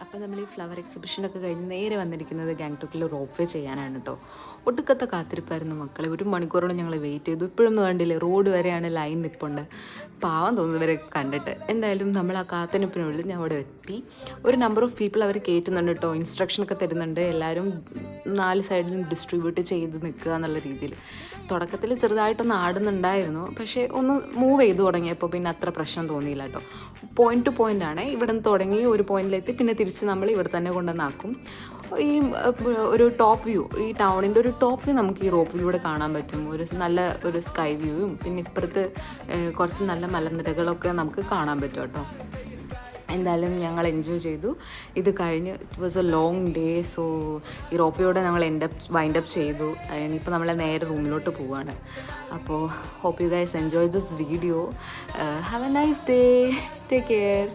അപ്പോൾ നമ്മൾ ഈ ഫ്ലവർ എക്സിബിഷനൊക്കെ കഴിഞ്ഞ് നേരെ വന്നിരിക്കുന്നത് ഗാങ്ടോക്കിൽ റോപ്പ് വേ ചെയ്യാനാണ് കേട്ടോ. ഒടുക്കത്തെ കാത്തിരിപ്പായിരുന്നു മക്കളെ. 1 മണിക്കൂറോളം ഞങ്ങൾ വെയിറ്റ് ചെയ്തു. ഇപ്പോഴൊന്നും കണ്ടില്ലേ, റോഡ് വരെയാണ് ലൈൻ നിൽപ്പുണ്ട്. പാവം തോന്നുന്നവരെ കണ്ടിട്ട്. എന്തായാലും നമ്മൾ ആ കാത്തിരിപ്പിനുള്ളിൽ ഞാൻ അവിടെ എത്തി. ഒരു നമ്പർ ഓഫ് പീപ്പിൾ അവർ കയറ്റുന്നുണ്ട് കേട്ടോ, ഇൻസ്ട്രക്ഷനൊക്കെ തരുന്നുണ്ട്. എല്ലാവരും 4 സൈഡിലും ഡിസ്ട്രിബ്യൂട്ട് ചെയ്ത് നിൽക്കുക എന്നുള്ള രീതിയിൽ. തുടക്കത്തിൽ ചെറുതായിട്ടൊന്ന് ആടുന്നുണ്ടായിരുന്നു, പക്ഷേ ഒന്ന് മൂവ് ചെയ്ത് തുടങ്ങിയപ്പോൾ പിന്നെ അത്ര പ്രശ്നം തോന്നിയില്ല കേട്ടോ. പോയിൻ്റ് ടു പോയിൻ്റ് ആണ്. ഇവിടെ നിന്ന് തുടങ്ങി ഒരു പോയിന്റിലെത്തി, പിന്നെ തിരിച്ച് നമ്മൾ ഇവിടെ തന്നെ കൊണ്ടുവന്നാക്കും. ഈ ഒരു ടോപ്പ് വ്യൂ, ഈ ടൗണിൻ്റെ ഒരു ടോപ്പ് വ്യൂ നമുക്ക് ഈ റോപ്പ് വ്യൂടെ കാണാൻ പറ്റും. നല്ല ഒരു സ്കൈ വ്യൂവും പിന്നെ ഇപ്പുറത്ത് കുറച്ച് നല്ല മലനിരകളൊക്കെ നമുക്ക് കാണാൻ പറ്റും കേട്ടോ. എന്തായാലും ഞങ്ങൾ എൻജോയ് ചെയ്തു. ഇത് കഴിഞ്ഞ് it was A long day. So ഈ റോപ്പിയോടെ ഞങ്ങൾ വൈൻഡപ്പ് ചെയ്തു. ഇനിയിപ്പോൾ നമ്മൾ നേരെ റൂമിലോട്ട് പോവുകയാണ്. അപ്പോൾ hope you guys enjoy this video. Have a nice day. Take care.